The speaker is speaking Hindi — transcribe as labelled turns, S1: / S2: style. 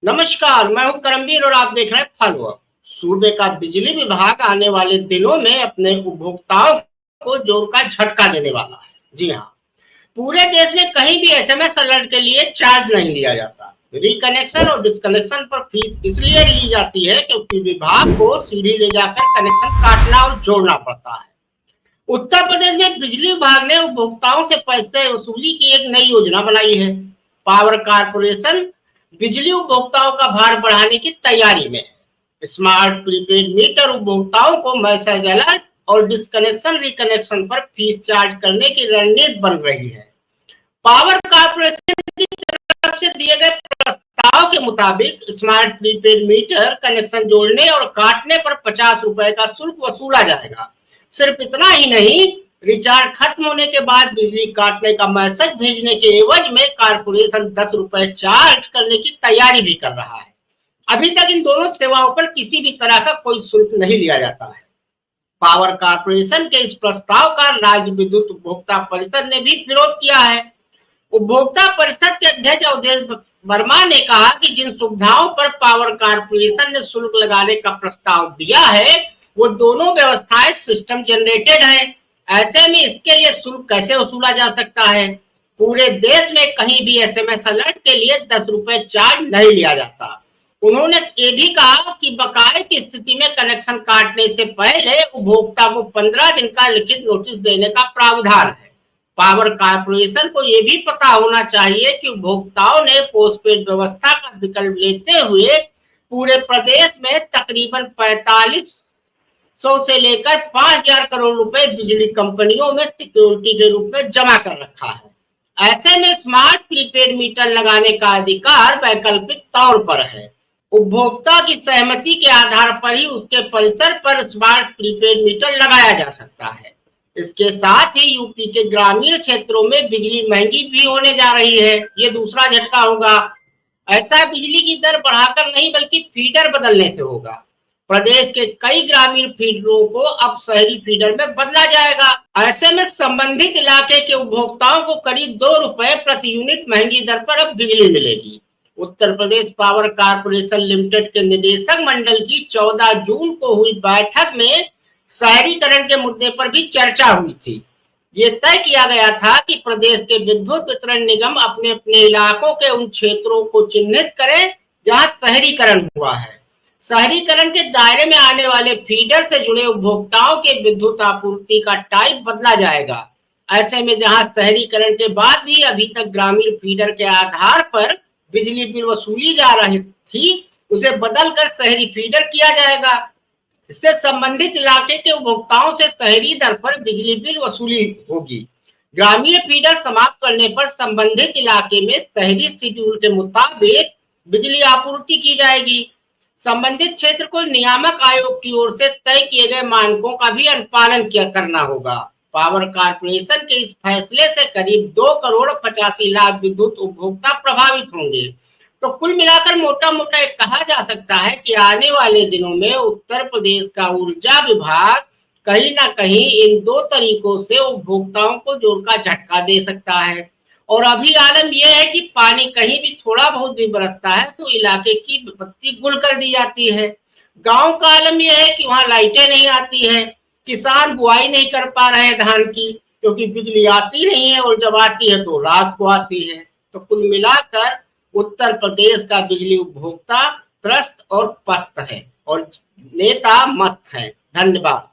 S1: नमस्कार, मैं हूं करमवीर और आप देख रहे हैं फॉलोअप। सूबे का बिजली विभाग आने वाले दिनों में अपने उपभोक्ताओं को जोर का झटका देने वाला है। जी हाँ, पूरे देश में कहीं भी एसएमएस अलर्ट के लिए चार्ज नहीं लिया जाता। रिकनेक्शन और डिस्कनेक्शन पर फीस इसलिए ली जाती है क्योंकि विभाग को सीढ़ी ले जाकर कनेक्शन काटना और जोड़ना पड़ता है। उत्तर प्रदेश में बिजली विभाग ने उपभोक्ताओं से पैसे वसूली की एक नई योजना बनाई है। पावर कारपोरेशन बिजली उपभोक्ताओं का भार बढ़ाने की तैयारी में है। स्मार्ट प्रीपेड मीटर उपभोक्ताओं को मैसेज अलर्ट और डिस्कनेक्शन रिकनेक्शन पर फीस चार्ज करने की रणनीति बन रही है। पावर कारपोरेशन की तरफ से दिए गए प्रस्ताव के मुताबिक स्मार्ट प्रीपेड मीटर कनेक्शन जोड़ने और काटने पर 50 रुपए का शुल्क वसूला जाएगा। सिर्फ इतना ही नहीं, रिचार्ज खत्म होने के बाद बिजली काटने का मैसेज भेजने के एवज में कारपोरेशन 10 रुपए चार्ज करने की तैयारी भी कर रहा है। अभी तक इन दोनों सेवाओं पर किसी भी तरह का कोई शुल्क नहीं लिया जाता है। पावर कारपोरेशन के इस प्रस्ताव का राज्य विद्युत उपभोक्ता परिषद ने भी विरोध किया है। उपभोक्ता परिषद के अध्यक्ष अवधेश वर्मा ने कहा कि जिन सुविधाओं पर पावर कारपोरेशन ने शुल्क लगाने का प्रस्ताव दिया है वो दोनों व्यवस्थाएं सिस्टम जनरेटेड है। ऐसे में इसके लिए शुल्क कैसे वसूला जा सकता है? पूरे देश में कहीं भी एसएमएस अलर्ट के लिए 10 रुपए चार्ज नहीं लिया जाता। उन्होंने ये भी कहा कि बकाये की स्थिति में कनेक्शन काटने से पहले उपभोक्ता को 15 दिन का लिखित नोटिस देने का प्रावधान है। पावर कारपोरेशन को ये भी पता होना चाहिए कि उपभोक्ताओं ने पोस्टपेड व्यवस्था का विकल्प लेते हुए पूरे प्रदेश में तकरीबन 4500 से लेकर 5000 करोड़ रुपए बिजली कंपनियों में सिक्योरिटी के रूप में जमा कर रखा है। ऐसे में स्मार्ट प्रीपेड मीटर लगाने का अधिकार वैकल्पिक तौर पर है। उपभोक्ता की सहमति के आधार पर ही उसके परिसर पर स्मार्ट प्रीपेड मीटर लगाया जा सकता है। इसके साथ ही यूपी के ग्रामीण क्षेत्रों में बिजली महंगी भी होने जा रही है। ये दूसरा झटका होगा। ऐसा बिजली की दर बढ़ाकर नहीं बल्कि फीडर बदलने से होगा। प्रदेश के कई ग्रामीण फीडरों को अब शहरी फीडर में बदला जाएगा। ऐसे में संबंधित इलाके के उपभोक्ताओं को करीब 2 रुपए प्रति यूनिट महंगी दर पर अब बिजली मिलेगी। Uttar Pradesh power corporation limited के निदेशक मंडल की 14 जून को हुई बैठक में शहरीकरण के मुद्दे पर भी चर्चा हुई थी। ये तय किया गया था कि प्रदेश के विद्युत वितरण निगम अपने अपने इलाकों के उन क्षेत्रों को चिन्हित करें जहां शहरीकरण हुआ है। शहरीकरण के दायरे में आने वाले फीडर से जुड़े उपभोक्ताओं के विद्युत आपूर्ति का टाइप बदला जाएगा। ऐसे में जहां शहरीकरण के बाद भी अभी तक ग्रामीण फीडर के आधार पर बिजली बिल वसूली जा रही थी, उसे बदलकर शहरी फीडर किया जाएगा। इससे संबंधित इलाके के उपभोक्ताओं से शहरी दर पर बिजली बिल वसूली होगी। ग्रामीण फीडर समाप्त करने पर संबंधित इलाके में शहरी शेड्यूल के मुताबिक बिजली आपूर्ति की जाएगी। संबंधित क्षेत्र को नियामक आयोग की ओर से तय किए गए मानकों का भी अनुपालन करना होगा। पावर कारपोरेशन के इस फैसले से करीब 2 करोड़ 85 लाख विद्युत उपभोक्ता प्रभावित होंगे। तो कुल मिलाकर मोटा मोटा कहा जा सकता है कि आने वाले दिनों में उत्तर प्रदेश का ऊर्जा विभाग कहीं ना कहीं इन 2 तरीकों से उपभोक्ताओं को जोर का झटका दे सकता है। और अभी आलम यह है कि पानी कहीं भी थोड़ा बहुत भी बरसता है तो इलाके की बत्ती गुल कर दी जाती है। गांव का आलम यह है कि वहां लाइटें नहीं आती है, किसान बुआई नहीं कर पा रहे हैं धान की क्योंकि बिजली आती नहीं है और जब आती है तो रात को आती है। तो कुल मिलाकर उत्तर प्रदेश का बिजली उपभोक्ता त्रस्त और पस्त है और नेता मस्त है। धन्यवाद।